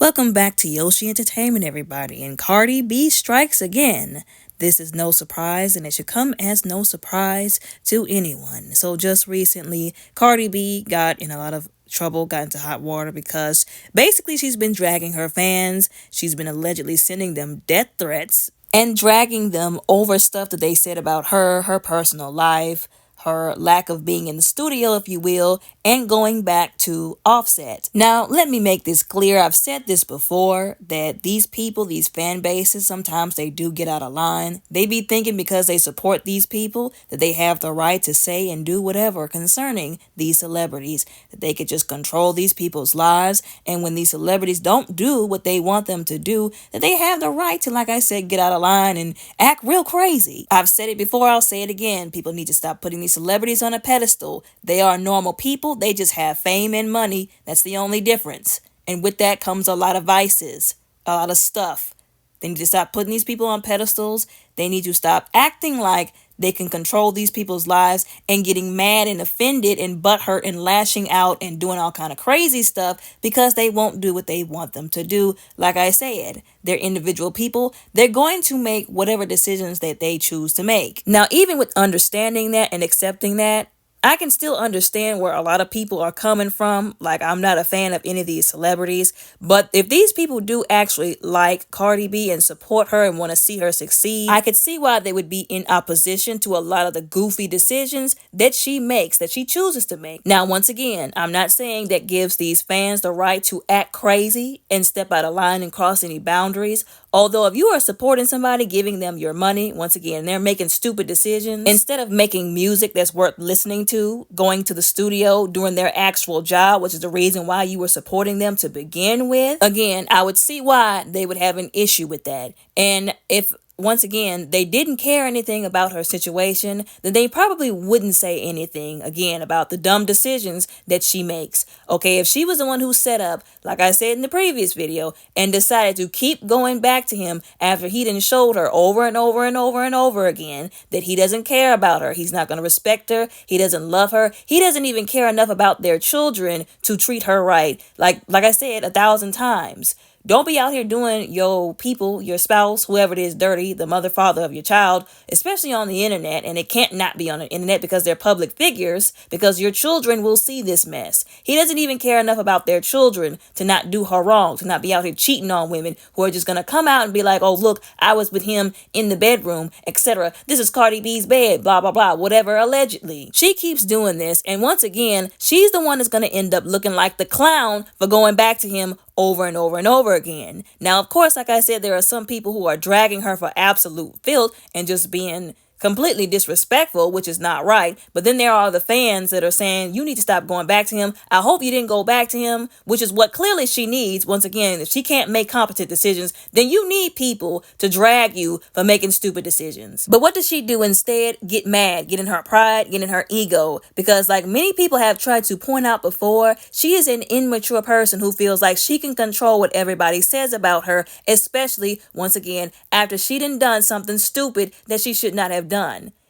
Welcome back to Yoshi Entertainment, everybody. And Cardi B strikes again. This is no surprise, and it should come as no surprise to anyone. So, just recently, Cardi B got in a lot of trouble, got into hot water because basically she's been dragging her fans. She's been allegedly sending them death threats and dragging them over stuff that they said about her personal life, her lack of being in the studio, if you will, and going back to Offset. Now, let me make this clear. I've said this before, that these people, these fan bases, sometimes they do get out of line. They be thinking because they support these people that they have the right to say and do whatever concerning these celebrities, that they could just control these people's lives. And when these celebrities don't do what they want them to do, that they have the right to, like I said, get out of line and act real crazy. I've said it before, I'll say it again. People need to stop putting these celebrities on a pedestal. They are normal people. They just have fame and money. That's the only difference. And with that comes a lot of vices, a lot of stuff. They need to stop putting these people on pedestals. They need to stop acting like they can control these people's lives and getting mad and offended and butthurt and lashing out and doing all kind of crazy stuff because they won't do what they want them to do. Like I said, they're individual people. They're going to make whatever decisions that they choose to make. Now, even with understanding that and accepting that, I can still understand where a lot of people are coming from. Like, I'm not a fan of any of these celebrities, but if these people do actually like Cardi B and support her and want to see her succeed, I could see why they would be in opposition to a lot of the goofy decisions that she makes, that she chooses to make. Now, once again, I'm not saying that gives these fans the right to act crazy and step out of line and cross any boundaries. Although if you are supporting somebody, giving them your money, once again, they're making stupid decisions. Instead of making music that's worth listening to, going to the studio, doing their actual job, which is the reason why you were supporting them to begin with, again, I would see why they would have an issue with that. And if once again, they didn't care anything about her situation, then they probably wouldn't say anything, again, about the dumb decisions that she makes. Okay, if she was the one who set up, like I said in the previous video, and decided to keep going back to him after he done showed her over and over and over and over again that he doesn't care about her, he's not going to respect her, he doesn't love her, he doesn't even care enough about their children to treat her right, like I said 1,000 times. Don't be out here doing your people, your spouse, whoever it is, dirty, the mother, father of your child, especially on the internet. And it can't not be on the internet because they're public figures, because your children will see this mess. He doesn't even care enough about their children to not do her wrong, to not be out here cheating on women who are just going to come out and be like, oh, look, I was with him in the bedroom, etc. This is Cardi B's bed, blah, blah, blah, whatever, allegedly. She keeps doing this. And once again, she's the one that's going to end up looking like the clown for going back to him over and over and over again. Now, of course, like I said, there are some people who are dragging her for absolute filth and just being completely disrespectful, which is not right. But then there are the fans that are saying, you need to stop going back to him. I hope you didn't go back to him, which is what clearly she needs. Once again, if she can't make competent decisions, then you need people to drag you for making stupid decisions. But what does she do instead? Get mad, get in her pride, get in her ego. Because like many people have tried to point out before, she is an immature person who feels like she can control what everybody says about her, especially, once again, after she done something stupid that she should not have done.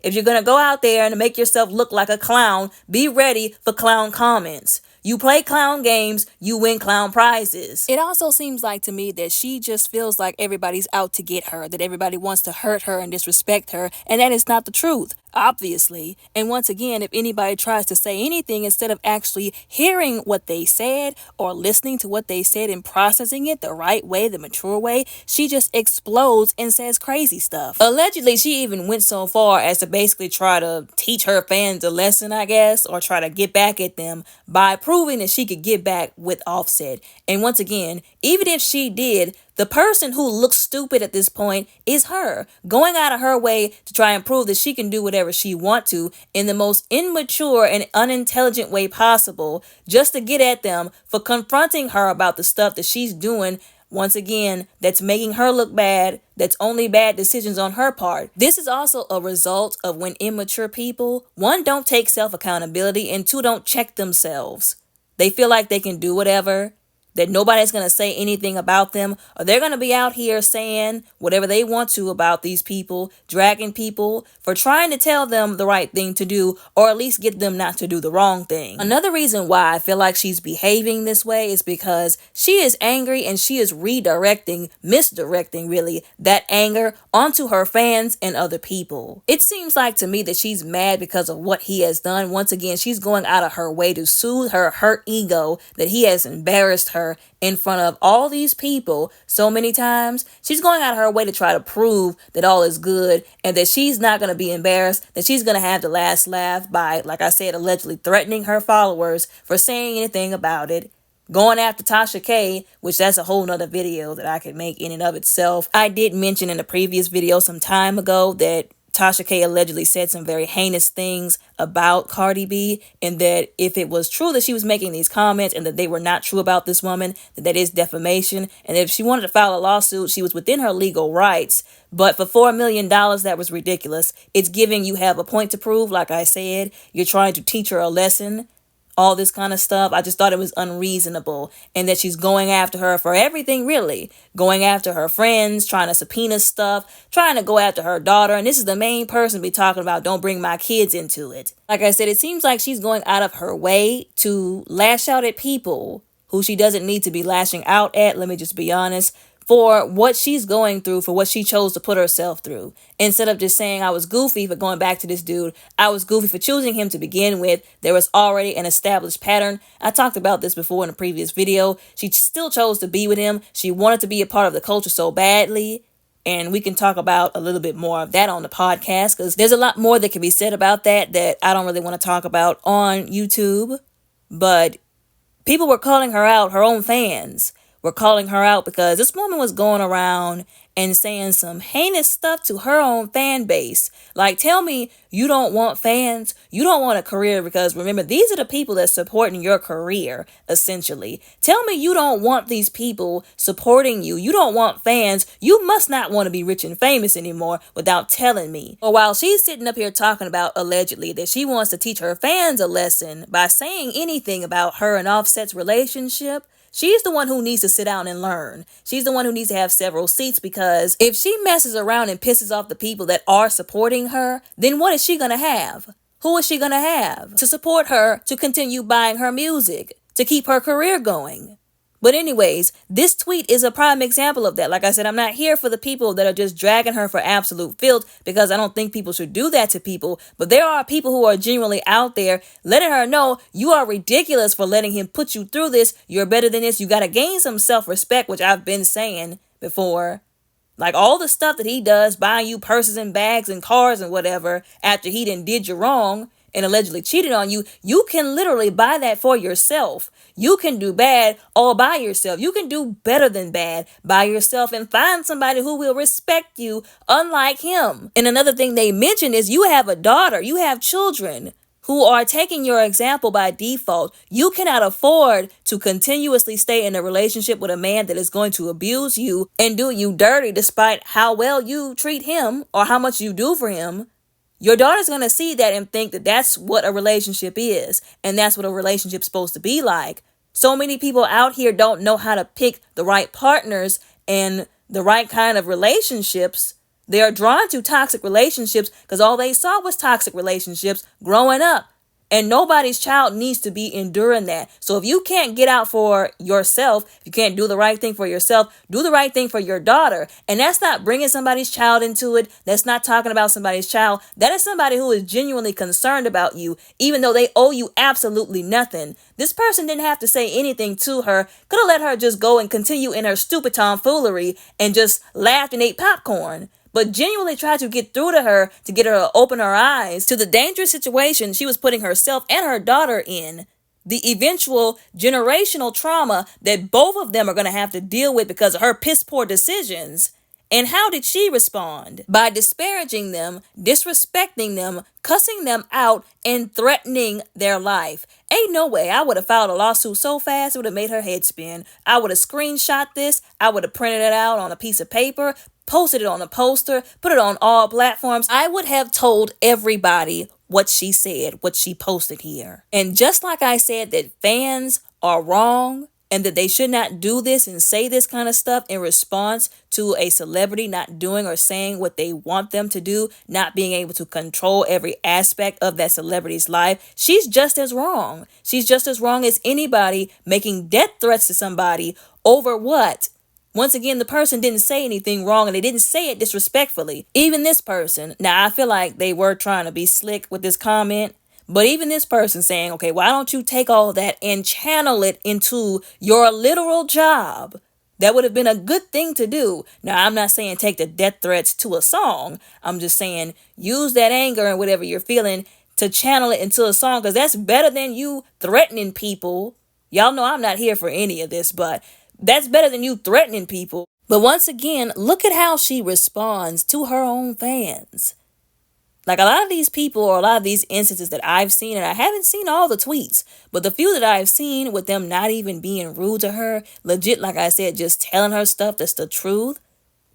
If you're going to go out there and make yourself look like a clown, be ready for clown comments. You play clown games, you win clown prizes. It also seems like to me that she just feels like everybody's out to get her, that everybody wants to hurt her and disrespect her, and that is not the truth, obviously. And once again, if anybody tries to say anything instead of actually hearing what they said or listening to what they said and processing it the right way, the mature way, she just explodes and says crazy stuff. Allegedly, she even went so far as to basically try to teach her fans a lesson, I guess, or try to get back at them by proving that she could get back with Offset. And once again, even if she did, the person who looks stupid at this point is her, going out of her way to try and prove that she can do whatever she wants to in the most immature and unintelligent way possible, just to get at them for confronting her about the stuff that she's doing. Once again, that's making her look bad. That's only bad decisions on her part. This is also a result of when immature people, one, don't take self-accountability, and two, don't check themselves. They feel like they can do whatever. that nobody's going to say anything about them, or they're going to be out here saying whatever they want to about these people, dragging people for trying to tell them the right thing to do, or at least get them not to do the wrong thing. Another reason why I feel like she's behaving this way is because she is angry and she is misdirecting really, that anger onto her fans and other people. It seems like to me that she's mad because of what he has done. Once again, she's going out of her way to soothe her hurt ego that he has embarrassed her in front of all these people so many times. She's going out of her way to try to prove that all is good and that she's not going to be embarrassed, that she's going to have the last laugh by, like I said, allegedly threatening her followers for saying anything about it. Going after Tasha K, which that's a whole nother video that I could make in and of itself. I did mention in a previous video some time ago that Tasha K allegedly said some very heinous things about Cardi B, and that if it was true that she was making these comments and that they were not true about this woman, that is defamation. And if she wanted to file a lawsuit, she was within her legal rights. But for $4 million, that was ridiculous. It's giving you have a point to prove, like I said. You're trying to teach her a lesson. All this kind of stuff. I just thought it was unreasonable, and that she's going after her for everything, really. Going after her friends, trying to subpoena stuff, trying to go after her daughter. And this is the main person to be talking about, don't bring my kids into it. Like I said, it seems like she's going out of her way to lash out at people who she doesn't need to be lashing out at. Let me just be honest. For what she's going through, for what she chose to put herself through. Instead of just saying I was goofy for going back to this dude, I was goofy for choosing him to begin with. There was already an established pattern. I talked about this before in a previous video. She still chose to be with him. She wanted to be a part of the culture so badly. And we can talk about a little bit more of that on the podcast, because there's a lot more that can be said about that I don't really want to talk about on YouTube. But people were calling her out, her own fans were calling her out, because this woman was going around and saying some heinous stuff to her own fan base. Like, tell me you don't want fans, you don't want a career, because remember, these are the people that's supporting your career, essentially. Tell me you don't want these people supporting you. You don't want fans. You must not want to be rich and famous anymore without telling me. Or while she's sitting up here talking about, allegedly, that she wants to teach her fans a lesson by saying anything about her and Offset's relationship, she's the one who needs to sit down and learn. She's the one who needs to have several seats, because if she messes around and pisses off the people that are supporting her, then what is she going to have? Who is she going to have to support her, to continue buying her music, to keep her career going? But anyways, this tweet is a prime example of that. Like I said, I'm not here for the people that are just dragging her for absolute filth, because I don't think people should do that to people. But there are people who are genuinely out there letting her know you are ridiculous for letting him put you through this. You're better than this. You got to gain some self-respect, which I've been saying before. Like all the stuff that he does, buying you purses and bags and cars and whatever after he did you wrong and allegedly cheated on you, you can literally buy that for yourself. You can do bad all by yourself. You can do better than bad by yourself and find somebody who will respect you unlike him. And another thing they mentioned is you have a daughter, you have children who are taking your example by default. You cannot afford to continuously stay in a relationship with a man that is going to abuse you and do you dirty despite how well you treat him or how much you do for him. Your daughter's going to see that and think that that's what a relationship is, and that's what a relationship's supposed to be like. So many people out here don't know how to pick the right partners and the right kind of relationships. They are drawn to toxic relationships because all they saw was toxic relationships growing up. And nobody's child needs to be enduring that. So if you can't get out for yourself, if you can't do the right thing for yourself, do the right thing for your daughter. And that's not bringing somebody's child into it. That's not talking about somebody's child. That is somebody who is genuinely concerned about you, even though they owe you absolutely nothing. This person didn't have to say anything to her. Could have let her just go and continue in her stupid tomfoolery and just laughed and ate popcorn. But genuinely tried to get through to her to get her to open her eyes to the dangerous situation she was putting herself and her daughter in. The eventual generational trauma that both of them are going to have to deal with because of her piss poor decisions. And how did she respond? By disparaging them, disrespecting them, cussing them out, and threatening their life. Ain't no way. I would have filed a lawsuit so fast it would have made her head spin. I would have screenshot this. I would have printed it out on a piece of paper, posted it on a poster, put it on all platforms. I would have told everybody what she said, what she posted here. And just like I said that fans are wrong and that they should not do this and say this kind of stuff in response to a celebrity not doing or saying what they want them to do, not being able to control every aspect of that celebrity's life, she's just as wrong. She's just as wrong as anybody making death threats to somebody over what? Once again, the person didn't say anything wrong and they didn't say it disrespectfully. Even this person, now I feel like they were trying to be slick with this comment, but even this person saying, okay, why don't you take all that and channel it into your literal job? That would have been a good thing to do. Now, I'm not saying take the death threats to a song. I'm just saying use that anger and whatever you're feeling to channel it into a song, because that's better than you threatening people. Y'all know I'm not here for any of this, but that's better than you threatening people. But once again, look at how she responds to her own fans. Like a lot of these people or a lot of these instances that I've seen, and I haven't seen all the tweets, but the few that I've seen with them not even being rude to her, legit, like I said, just telling her stuff that's the truth.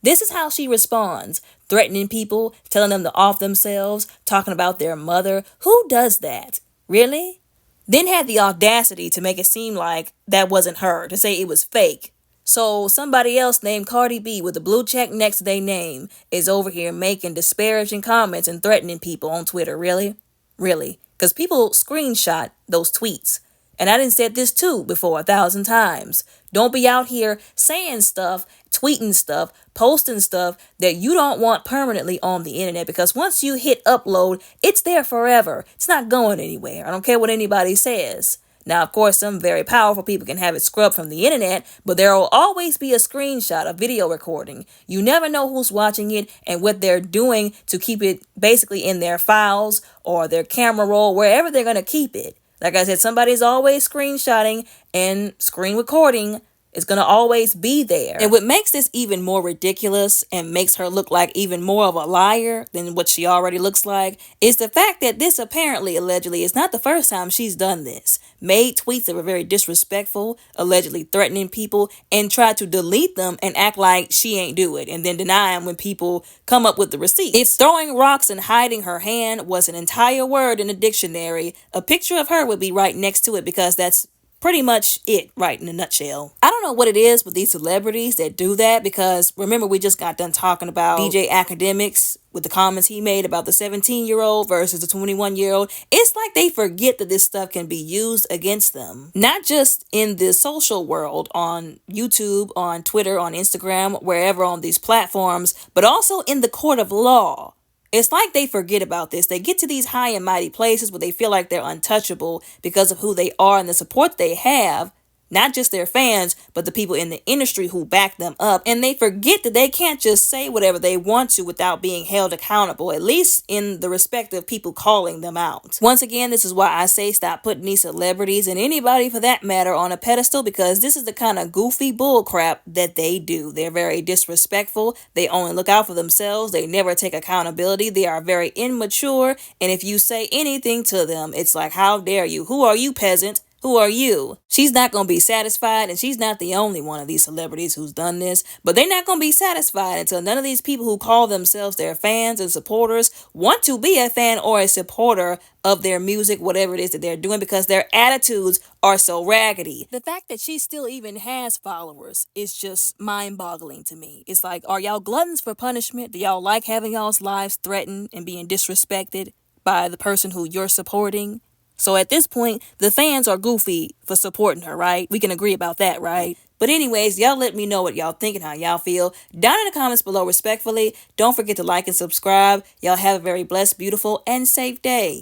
This is how she responds, threatening people, telling them to off themselves, talking about their mother. Who does that? Really? Then had the audacity to make it seem like that wasn't her, to say it was fake. So somebody else named Cardi B with a blue check next to their name is over here making disparaging comments and threatening people on Twitter. Really? Really? Because people screenshot those tweets. And I done said this too before 1,000 times. Don't be out here saying stuff, tweeting stuff, posting stuff that you don't want permanently on the internet, because once you hit upload, it's there forever. It's not going anywhere. I don't care what anybody says. Now, of course, some very powerful people can have it scrubbed from the internet, but there will always be a screenshot, a video recording. You never know who's watching it and what they're doing to keep it basically in their files or their camera roll, wherever they're going to keep it. Like I said, somebody's always screenshotting and screen recording. It's going to always be there. And what makes this even more ridiculous and makes her look like even more of a liar than what she already looks like is the fact that this apparently, allegedly, is not the first time she's done this. Made tweets that were very disrespectful, allegedly threatening people, and tried to delete them and act like she ain't do it, and then deny them when people come up with the receipts. If throwing rocks and hiding her hand was an entire word in a dictionary, a picture of her would be right next to it, because that's pretty much it, right, in a nutshell. I don't know what it is with these celebrities that do that, because remember we just got done talking about DJ Academics with the comments he made about the 17-year-old versus the 21-year-old. It's like they forget that this stuff can be used against them. Not just in the social world, on YouTube, on Twitter, on Instagram, wherever on these platforms, but also in the court of law. It's like they forget about this. They get to these high and mighty places where they feel like they're untouchable because of who they are and the support they have. Not just their fans, but the people in the industry who back them up. And they forget that they can't just say whatever they want to without being held accountable, at least in the respect of people calling them out. Once again, this is why I say stop putting these celebrities and anybody for that matter on a pedestal, because this is the kind of goofy bull crap that they do. They're very disrespectful. They only look out for themselves. They never take accountability. They are very immature. And if you say anything to them, it's like, how dare you? Who are you, peasant? Who are you? She's not going to be satisfied, and she's not the only one of these celebrities who's done this, but they're not going to be satisfied until none of these people who call themselves their fans and supporters want to be a fan or a supporter of their music, whatever it is that they're doing, because their attitudes are so raggedy. The fact that she still even has followers is just mind-boggling to me. It's like, are y'all gluttons for punishment? Do y'all like having y'all's lives threatened and being disrespected by the person who you're supporting? So at this point, the fans are goofy for supporting her, right? We can agree about that, right? But anyways, y'all let me know what y'all think and how y'all feel down in the comments below respectfully. Don't forget to like and subscribe. Y'all have a very blessed, beautiful, and safe day.